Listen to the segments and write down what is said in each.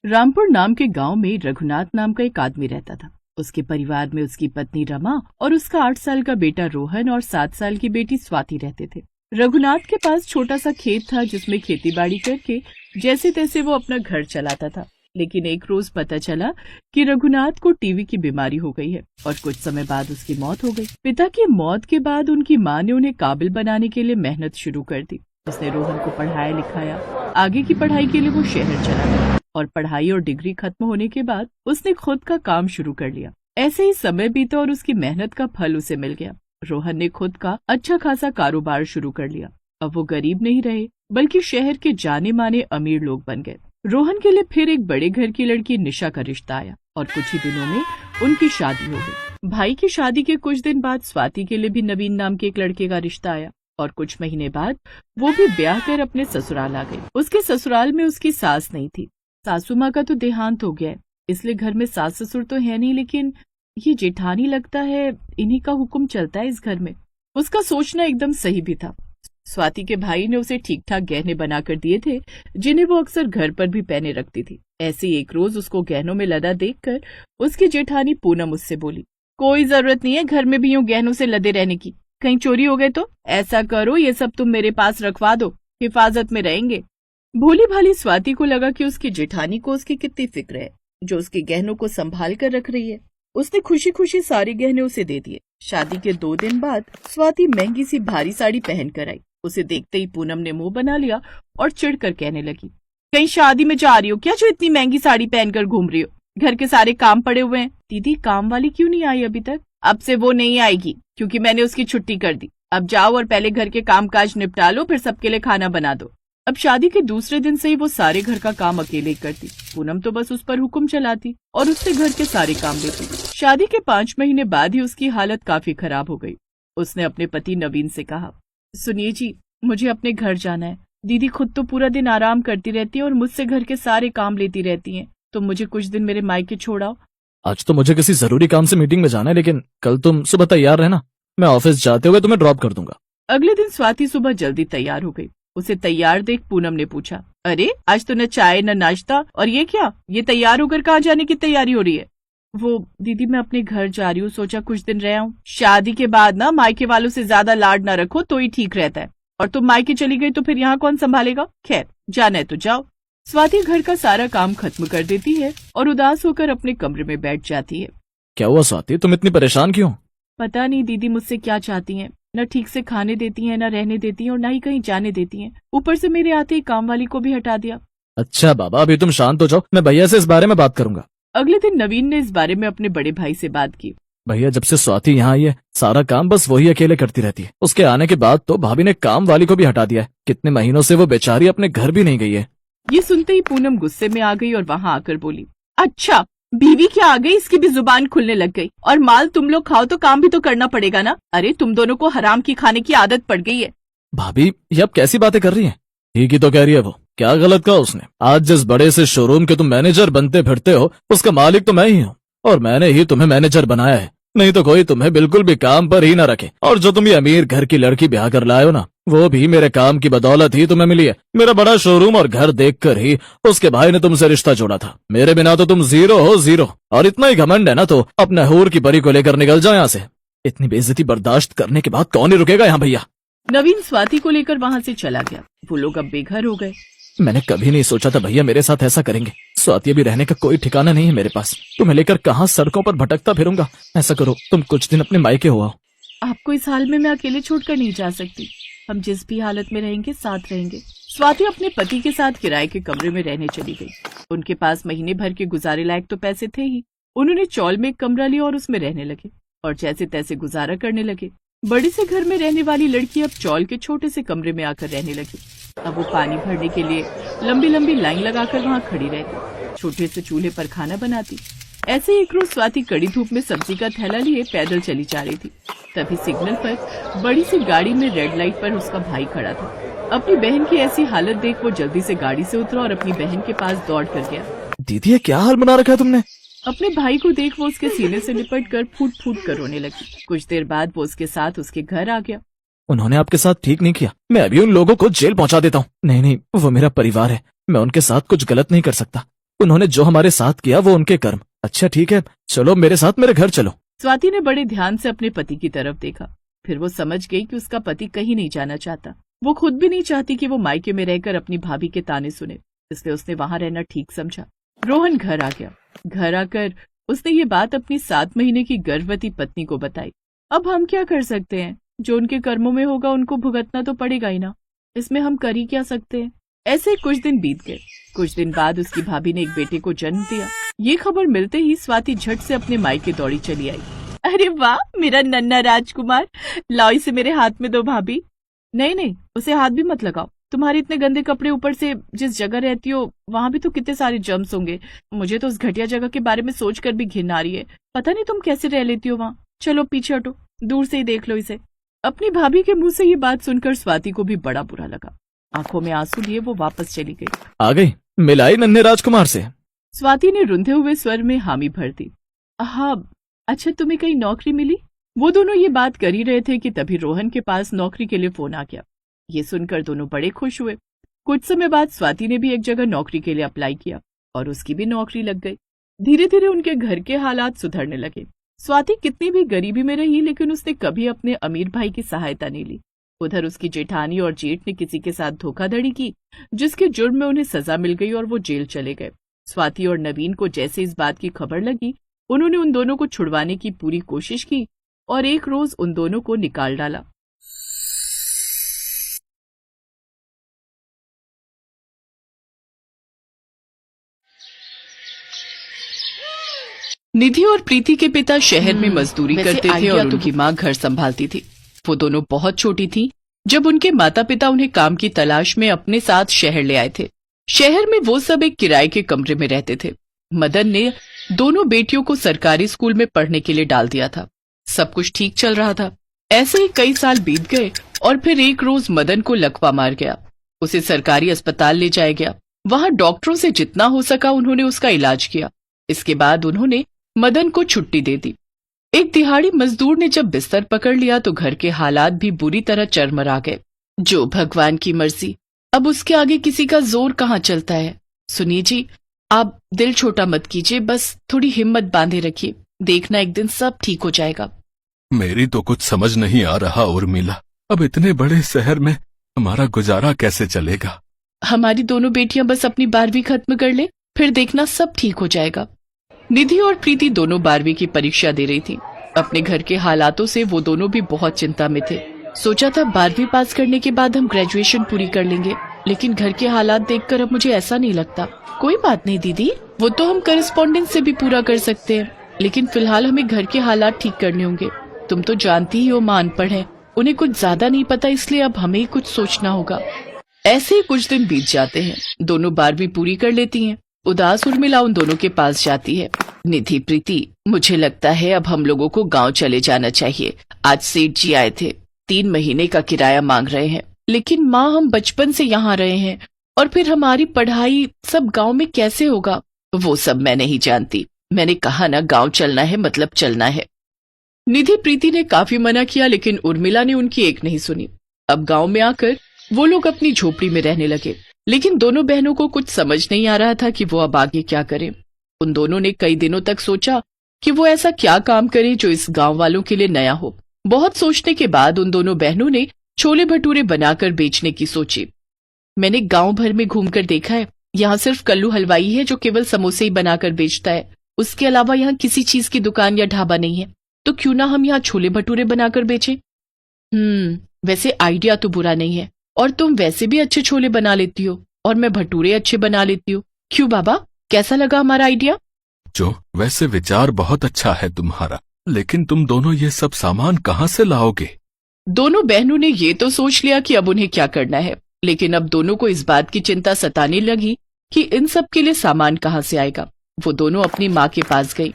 रामपुर नाम के गांव में रघुनाथ नाम का एक आदमी रहता था। उसके परिवार में उसकी पत्नी रमा और उसका 8 साल का बेटा रोहन और 7 साल की बेटी स्वाति रहते थे। रघुनाथ के पास छोटा सा खेत था जिसमें खेती बाड़ी करके जैसे तैसे वो अपना घर चलाता था। लेकिन एक रोज पता चला कि रघुनाथ को टीबी की बीमारी हो गई है और कुछ समय बाद उसकी मौत हो गई। पिता की मौत के बाद उनकी माँ ने उन्हें काबिल बनाने के लिए मेहनत शुरू कर दी। उसने रोहन को पढ़ाया लिखाया। आगे की पढ़ाई के लिए वो शहर चला गया और पढ़ाई और डिग्री खत्म होने के बाद उसने खुद का काम शुरू कर लिया। ऐसे ही समय बीता और उसकी मेहनत का फल उसे मिल गया। रोहन ने खुद का अच्छा खासा कारोबार शुरू कर लिया। अब वो गरीब नहीं रहे बल्कि शहर के जाने माने अमीर लोग बन गए। रोहन के लिए फिर एक बड़े घर की लड़की निशा का रिश्ता आया और कुछ ही दिनों में उनकी शादी हो गई। भाई की शादी के कुछ दिन बाद स्वाति के लिए भी नवीन नाम के एक लड़के का रिश्ता आया और कुछ महीने बाद वो भी ब्याह कर अपने ससुराल आ गई। उसके ससुराल में उसकी सास नहीं थी। सासू माँ का तो देहांत हो गया है, इसलिए घर में सास ससुर तो है नहीं, लेकिन ये जेठानी लगता है इन्हीं का हुक्म चलता है इस घर में। उसका सोचना एकदम सही भी था। स्वाति के भाई ने उसे ठीक ठाक गहने बनाकर दिए थे जिन्हें वो अक्सर घर पर भी पहने रखती थी। ऐसे एक रोज उसको गहनों में लदा देखकर उसकी जेठानी पूनम उससे बोली, कोई जरूरत नहीं है घर में भी यूं गहनों से लदे रहने की, कहीं चोरी हो गए तो ऐसा करो ये सब तुम मेरे पास रखवा दो, हिफाजत में रहेंगे। भोली भाली स्वाति को लगा कि उसकी जेठानी को उसकी कितनी फिक्र है जो उसके गहनों को संभाल कर रख रही है। उसने खुशी खुशी सारे गहने उसे दे दिए। शादी के 2 दिन बाद स्वाति महंगी सी भारी साड़ी पहन कर आई। उसे देखते ही पूनम ने मुंह बना लिया और चिढ़कर कहने लगी, कहीं शादी में जा रही हो क्या जो इतनी महंगी साड़ी पहनकर घूम रही हो? घर के सारे काम पड़े हुए हैं। दीदी काम वाली क्यों नहीं आई अभी तक? अब से वो नहीं आएगी क्योंकि मैंने उसकी छुट्टी कर दी। अब जाओ और पहले घर के काम काज निपटा लो, फिर सबके लिए खाना बना दो। अब शादी के दूसरे दिन से ही वो सारे घर का काम अकेले ही करती। पूनम तो बस उस पर हुक्म चलाती और उससे घर के सारे काम लेती। शादी के 5 महीने बाद ही उसकी हालत काफी खराब हो गई। उसने अपने पति नवीन से कहा, सुनिए जी, मुझे अपने घर जाना है। दीदी खुद तो पूरा दिन आराम करती रहती है और मुझसे घर के सारे काम लेती रहती हैं। तो मुझे कुछ दिन मेरे मायके छोड़ाओ। आज तो मुझे किसी जरूरी काम से मीटिंग में जाना है, लेकिन कल तुम सुबह तैयार रहना, मैं ऑफिस जाते हुए तुम्हें ड्रॉप कर दूंगा। अगले दिन स्वाति सुबह जल्दी तैयार हो गई। उसे तैयार देख पूनम ने पूछा, अरे आज तो न चाय न नाश्ता, और ये क्या, ये तैयार होकर कहाँ जाने की तैयारी हो रही है? वो दीदी मैं अपने घर जा रही हूँ, सोचा कुछ दिन रह आऊं। शादी के बाद ना मायके वालों से ज्यादा लाड ना रखो तो ही ठीक रहता है, और तुम मायके चली गई तो फिर यहाँ कौन संभालेगा? खैर जाना है तो जाओ। स्वाति घर का सारा काम खत्म कर देती है और उदास होकर अपने कमरे में बैठ जाती है। क्या हुआ स्वाति, तुम इतनी परेशान क्यों? पता नहीं दीदी मुझसे क्या चाहती हैं। न ठीक से खाने देती हैं, न रहने देती हैं और न ही कहीं जाने देती हैं। ऊपर से मेरे आते ही काम वाली को भी हटा दिया। अच्छा बाबा, अभी तुम शांत हो जाओ, मैं भैया से इस बारे में बात करूंगा। अगले दिन नवीन ने इस बारे में अपने बड़े भाई से बात की। भैया जब से स्वाति यहाँ आई है सारा काम बस वही अकेले करती रहती है। उसके आने के बाद तो भाभी ने काम वाली को भी हटा दिया है। कितने महीनों से वो बेचारी अपने घर भी नहीं गई है। ये सुनते ही पूनम गुस्से में आ गई और वहाँ आकर बोली, अच्छा बीवी क्या आ गई, इसकी भी जुबान खुलने लग गई। और माल तुम लोग खाओ तो काम भी तो करना पड़ेगा ना। अरे तुम दोनों को हराम की खाने की आदत पड़ गई है। भाभी ये अब कैसी बातें कर रही हैं? ठीक ही तो कह रही है वो, क्या गलत कहा उसने? आज जिस बड़े से शोरूम के तुम मैनेजर बनते फिरते हो उसका मालिक तो मैं ही हूँ, और मैंने ही तुम्हें मैनेजर बनाया है, नहीं तो कोई तुम्हें बिल्कुल भी काम पर ही ना रखे। और जो तुम ये अमीर घर की लड़की ब्याह कर लाए हो ना, वो भी मेरे काम की बदौलत ही तुम्हें मिली है। मेरा बड़ा शोरूम और घर देखकर ही उसके भाई ने तुमसे रिश्ता जोड़ा था। मेरे बिना तो तुम जीरो हो, जीरो। और इतना ही घमंड है ना तो अपने हूर की परी को लेकर निकल जाओ यहाँ से। इतनी बेइज्जती बर्दाश्त करने के बाद कौन ही रुकेगा यहाँ भैया। नवीन स्वाति को लेकर वहाँ से चला गया। वो लोग अब बेघर हो गए। मैंने कभी नहीं सोचा था भैया मेरे साथ ऐसा करेंगे। स्वाति भी रहने का कोई ठिकाना नहीं है मेरे पास। तुम्हें लेकर कहाँ सड़कों पर भटकता फिरूंगा। ऐसा करो तुम कुछ दिन अपने मायके हो आओ। आपको इस हाल में मैं अकेले छोड़कर नहीं जा सकती। हम जिस भी हालत में रहेंगे साथ रहेंगे। स्वाति अपने पति के साथ किराए के कमरे में रहने चली गई। उनके पास महीने भर के गुजारे लायक तो पैसे थे ही। उन्होंने चौल में एक कमरा लिया और उसमें रहने लगे और जैसे तैसे गुजारा करने लगे। बड़े से घर में रहने वाली लड़की अब चौल के छोटे से कमरे में आकर रहने लगी। अब वो पानी भरने के लिए लंबी लंबी लाइन लगाकर वहाँ खड़ी रहती, छोटे से चूल्हे पर खाना बनाती। ऐसे एक रोज स्वाति कड़ी धूप में सब्जी का थैला लिए पैदल चली जा रही थी। तभी सिग्नल पर बड़ी सी गाड़ी में रेड लाइट पर उसका भाई खड़ा था। अपनी बहन की ऐसी हालत देख वो जल्दी से गाड़ी से उतरा और अपनी बहन के पास दौड़ कर गया। दीदी ये क्या हाल बना रखा है तुमने? अपने भाई को देख वो उसके सीने से लिपट कर फूट फूट कर रोने लगी। कुछ देर बाद वो उसके साथ उसके घर आ गया। उन्होंने आपके साथ ठीक नहीं किया। मैं अभी उन लोगों को जेल पहुंचा देता हूँ। नहीं नहीं, वो मेरा परिवार है, मैं उनके साथ कुछ गलत नहीं कर सकता। उन्होंने जो हमारे साथ किया वो उनके कर्म। अच्छा ठीक है, चलो मेरे साथ मेरे घर चलो। स्वाति ने बड़े ध्यान से अपने पति की तरफ देखा। फिर वो समझ गई कि उसका पति कहीं नहीं जाना चाहता। वो खुद भी नहीं चाहती कि वो मायके में रहकर अपनी भाभी के ताने सुने, इसलिए उसने वहां रहना ठीक समझा। रोहन घर आ गया। घर आकर उसने ये बात अपनी 7 महीने की गर्भवती पत्नी को बताई। अब हम क्या कर सकते हैं, जो उनके कर्मों में होगा उनको भुगतना तो पड़ेगा ही ना, इसमें हम कर ही क्या सकते हैं। ऐसे कुछ दिन बीत गए। कुछ दिन बाद उसकी भाभी ने एक बेटे को जन्म दिया। ये खबर मिलते ही स्वाति झट से अपने मायके दौड़ी चली आई। अरे वाह, मेरा नन्हा राजकुमार, लाओ इसे मेरे हाथ में दो भाभी। नहीं नहीं, उसे हाथ भी मत लगाओ। तुम्हारे इतने गंदे कपड़े, ऊपर से जिस जगह रहती हो वहां भी तो कितने सारे जर्म्स होंगे। मुझे तो उस घटिया जगह के बारे में सोचकर भी घिन आ रही है। पता नहीं तुम कैसे रह लेती हो वहां। चलो पीछे हटो, दूर से ही देख लो इसे। अपनी भाभी के मुंह से ये बात सुनकर स्वाति को भी बड़ा बुरा लगा। आंखों में आंसू लिए वो वापस चली गई। आ गई, मिलाई नन्हे राजकुमार से। स्वाति ने रुंधे हुए स्वर में हामी भर दी। हाँ, अच्छा तुम्हें कहीं नौकरी मिली? वो दोनों ये बात कर ही रहे थे कि तभी रोहन के पास नौकरी के लिए फोन आ गया। ये सुनकर दोनों बड़े खुश हुए। कुछ समय बाद स्वाति ने भी एक जगह नौकरी के लिए अप्लाई किया और उसकी भी नौकरी लग गई। धीरे धीरे उनके घर के हालात सुधरने लगे। स्वाति कितनी भी गरीबी में रही, लेकिन उसने कभी अपने अमीर भाई की सहायता नहीं ली। उधर उसकी जेठानी और जेठ ने किसी के साथ धोखाधड़ी की, जिसके जुर्म में उन्हें सजा मिल गई और वो जेल चले गए। स्वाति और नवीन को जैसे इस बात की खबर लगी, उन्होंने उन दोनों को छुड़वाने की पूरी कोशिश की और एक रोज उन दोनों को निकाल डाला। निधि और प्रीति के पिता शहर में मजदूरी करते थे और उनकी माँ घर संभालती थी। वो दोनों बहुत छोटी थी जब उनके माता पिता उन्हें काम की तलाश में अपने साथ शहर ले आए थे। शहर में वो सब एक किराए के कमरे में रहते थे। मदन ने दोनों बेटियों को सरकारी स्कूल में पढ़ने के लिए डाल दिया था। सब कुछ ठीक चल रहा था। ऐसे ही कई साल बीत गए और फिर एक रोज मदन को लकवा मार गया। उसे सरकारी अस्पताल ले जाया गया। वहां डॉक्टरों से जितना हो सका उन्होंने उसका इलाज किया। इसके बाद उन्होंने मदन को छुट्टी दे दी। एक दिहाड़ी मजदूर ने जब बिस्तर पकड़ लिया तो घर के हालात भी बुरी तरह चरमरा गए। जो भगवान की मर्जी, अब उसके आगे किसी का जोर कहाँ चलता है। सुनिए जी, आप दिल छोटा मत कीजिए, बस थोड़ी हिम्मत बांधे रखिए, देखना एक दिन सब ठीक हो जाएगा। मेरी तो कुछ समझ नहीं आ रहा उर्मिला, अब इतने बड़े शहर में हमारा गुजारा कैसे चलेगा। हमारी दोनों बेटियां बस अपनी 12वीं खत्म कर ले, फिर देखना सब ठीक हो जाएगा। निधि और प्रीति दोनों 12वीं की परीक्षा दे रही थी। अपने घर के हालातों से वो दोनों भी बहुत चिंता में थे। सोचा था 12वीं पास करने के बाद हम ग्रेजुएशन पूरी कर लेंगे, लेकिन घर के हालात देखकर अब मुझे ऐसा नहीं लगता। कोई बात नहीं दीदी, वो तो हम करस्पॉन्डेंस से भी पूरा कर सकते हैं, लेकिन फिलहाल हमें घर के हालात ठीक करने होंगे। तुम तो जानती ही हो मां अनपढ़ है, उन्हें कुछ ज्यादा नहीं पता, इसलिए अब हमें ही कुछ सोचना होगा। ऐसे ही कुछ दिन बीत जाते हैं। दोनों 12वीं पूरी कर लेती हैं। उदास उर्मिला उन दोनों के पास जाती है। निधि, प्रीति, मुझे लगता है अब हम लोगों को गांव चले जाना चाहिए। आज सेठ जी आए थे, 3 महीने का किराया मांग रहे हैं। लेकिन माँ, हम बचपन से यहाँ रहे हैं और फिर हमारी पढ़ाई सब गांव में कैसे होगा? वो सब मैं नहीं जानती। मैंने कहा ना, गांव चलना है मतलब चलना है। निधि प्रीति ने काफी मना किया, लेकिन उर्मिला ने उनकी एक नहीं सुनी। अब गांव में आकर वो लोग अपनी झोपड़ी में रहने लगे, लेकिन दोनों बहनों को कुछ समझ नहीं आ रहा था कि वो अब आगे क्या करें। उन दोनों ने कई दिनों तक सोचा कि वो ऐसा क्या काम करे जो इस गांव वालों के लिए नया हो। बहुत सोचने के बाद उन दोनों बहनों ने छोले भटूरे बनाकर बेचने की सोची। मैंने गांव भर में घूमकर देखा है, यहाँ सिर्फ कल्लू हलवाई है जो केवल समोसे ही बनाकर बेचता है। उसके अलावा यहाँ किसी चीज की दुकान या ढाबा नहीं है, तो क्यों ना हम यहाँ छोले भटूरे बनाकर बेचें। वैसे आइडिया तो बुरा नहीं है, और तुम वैसे भी अच्छे छोले बना लेती हो और मैं भटूरे अच्छे बना लेती हूँ। क्यों बाबा, कैसा लगा हमारा आइडिया? जो वैसे विचार बहुत अच्छा है तुम्हारा, लेकिन तुम दोनों ये सब सामान कहाँ से लाओगे? दोनों बहनों ने ये तो सोच लिया कि अब उन्हें क्या करना है, लेकिन अब दोनों को इस बात की चिंता सताने लगी कि इन सब के लिए सामान कहाँ से आएगा। वो दोनों अपनी माँ के पास गई।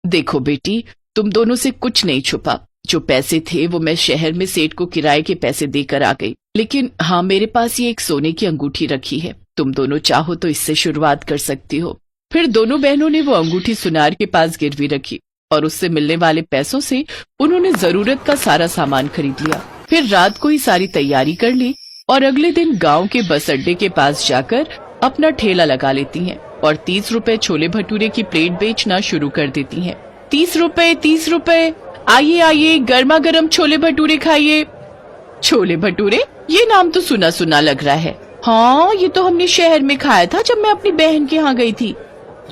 देखो बेटी, तुम दोनों से कुछ नहीं छुपा। जो पैसे थे वो मैं शहर में सेठ को किराए के पैसे देकर आ गई, लेकिन हाँ, मेरे पास ये एक सोने की अंगूठी रखी है। तुम दोनों चाहो तो इससे शुरुआत कर सकती हो। फिर दोनों बहनों ने वो अंगूठी सुनार के पास गिरवी रखी और उससे मिलने वाले पैसों से उन्होंने जरूरत का सारा सामान खरीद लिया। फिर रात को ही सारी तैयारी कर ली और अगले दिन गांव के बस अड्डे के पास जाकर अपना ठेला लगा लेती हैं। और 30 रुपए छोले भटूरे की प्लेट बेचना शुरू कर देती हैं। 30 रुपए, 30 रुपए, आइए आइए, गर्मा गर्म छोले भटूरे खाइए। छोले भटूरे, ये नाम तो सुना सुना लग रहा है। हाँ, ये तो हमने शहर में खाया था जब मैं अपनी बहन के यहाँ गई थी।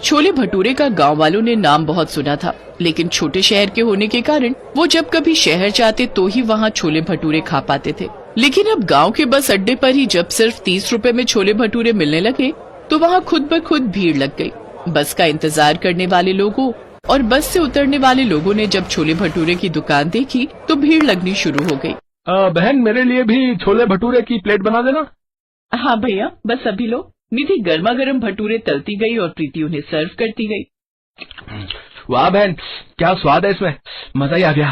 छोले भटूरे का गांव वालों ने नाम बहुत सुना था, लेकिन छोटे शहर के होने के कारण वो जब कभी शहर जाते तो ही वहाँ छोले भटूरे खा पाते थे। लेकिन अब गांव के बस अड्डे पर ही जब सिर्फ 30 रुपए में छोले भटूरे मिलने लगे तो वहाँ खुद ब खुद भीड़ लग गई। बस का इंतजार करने वाले लोगों और बस से उतरने वाले लोगों ने जब छोले भटूरे की दुकान देखी तो भीड़ लगनी शुरू हो गई। बहन, मेरे लिए भी छोले भटूरे की प्लेट बना देना। हाँ भैया, बस अभी लो। निधि गर्मा गर्म भटूरे तलती गई और प्रीति उन्हें सर्व करती गई। वाह बहन, क्या स्वाद है इसमें, मजा ही आ गया।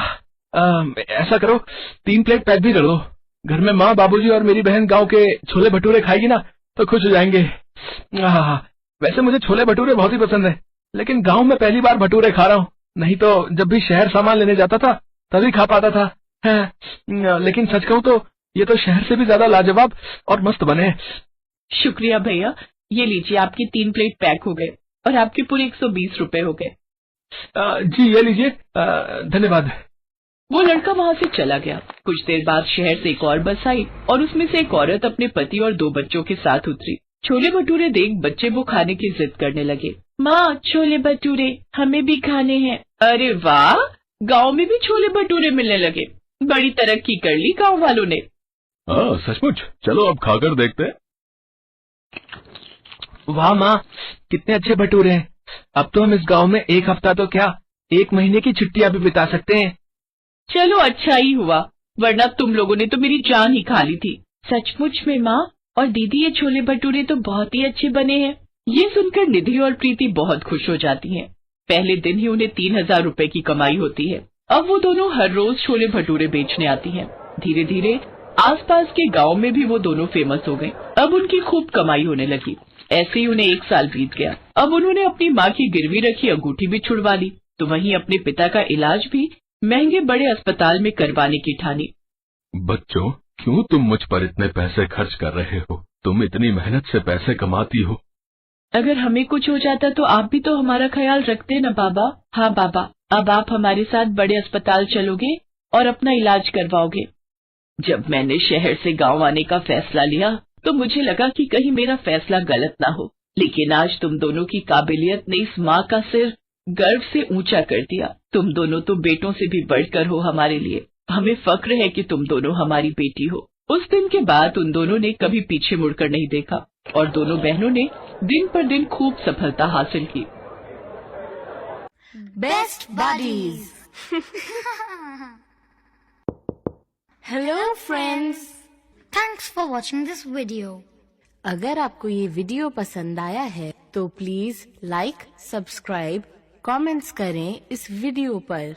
ऐसा करो, 3 प्लेट पैक भी कर दो। घर में माँ, बाबूजी और मेरी बहन गांव के छोले भटूरे खाएगी ना तो खुश हो जाएंगे। वैसे मुझे छोले भटूरे बहुत ही पसंद है, लेकिन गांव में पहली बार भटूरे खा रहा हूँ। नहीं तो जब भी शहर सामान लेने जाता था तभी खा पाता था। लेकिन सच कहूँ तो ये तो शहर से भी ज्यादा लाजवाब और मस्त बने। शुक्रिया भैया, ये लीजिए, आपकी 3 प्लेट पैक हो गए और आपके पूरे 120 रुपए हो गए। जी ये लीजिए, धन्यवाद। वो लड़का वहाँ से चला गया। कुछ देर बाद शहर से एक और बस आई और उसमें से एक औरत अपने पति और 2 बच्चों के साथ उतरी। छोले भटूरे देख बच्चे वो खाने की जिद करने लगे। माँ, छोले भटूरे हमें भी खाने हैं। अरे वाह, गांव में भी छोले भटूरे मिलने लगे। बड़ी तरक्की कर ली गांव वालों ने। सचमुच, चलो अब खाकर देखते हैं। वाह माँ, कितने अच्छे भटूरे हैं। अब तो हम इस गांव में 1 हफ्ता तो क्या 1 महीने की छुट्टियां भी बिता सकते हैं। चलो अच्छा ही हुआ, वरना तुम लोगों ने तो मेरी जान ही खा ली थी। सचमुच में माँ और दीदी, ये छोले भटूरे तो बहुत ही अच्छे बने हैं। ये सुनकर निधि और प्रीति बहुत खुश हो जाती हैं। पहले दिन ही उन्हें 3000 रुपए की कमाई होती है। अब वो दोनों हर रोज छोले भटूरे बेचने आती हैं। धीरे धीरे आसपास के गांव में भी वो दोनों फेमस हो गए। अब उनकी खूब कमाई होने लगी। ऐसे ही उन्हें 1 साल बीत गया। अब उन्होंने अपनी माँ की गिरवी रखी अंगूठी भी छुड़वा ली, तो वहीं अपने पिता का इलाज भी महंगे बड़े अस्पताल में करवाने की ठानी। बच्चों, क्यों तुम मुझ पर इतने पैसे खर्च कर रहे हो? तुम इतनी मेहनत से पैसे कमाती हो। अगर हमें कुछ हो जाता तो आप भी तो हमारा ख्याल रखते न बाबा। हाँ बाबा, अब आप हमारे साथ बड़े अस्पताल चलोगे और अपना इलाज करवाओगे। जब मैंने शहर से गांव आने का फैसला लिया तो मुझे लगा कि कहीं मेरा फैसला गलत ना हो, लेकिन आज तुम दोनों की काबिलियत ने इस माँ का सिर गर्व से ऊंचा कर दिया। तुम दोनों तो बेटों से भी बढ़कर हो हमारे लिए। हमें फक्र है कि तुम दोनों हमारी बेटी हो। उस दिन के बाद उन दोनों ने कभी पीछे मुड़कर नहीं देखा और दोनों बहनों ने दिन पर दिन खूब सफलता हासिल की। Best buddies. Hello friends, Thanks for watching this video. अगर आपको ये वीडियो पसंद आया है तो प्लीज लाइक, सब्सक्राइब, कमेंट्स करें इस वीडियो पर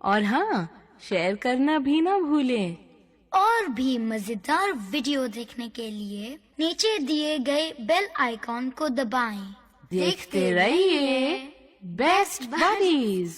और हाँ, शेयर करना भी ना भूलें। और भी मजेदार वीडियो देखने के लिए नीचे दिए गए बेल आइकॉन को दबाएं। देखते रहिए बेस्ट बडीज।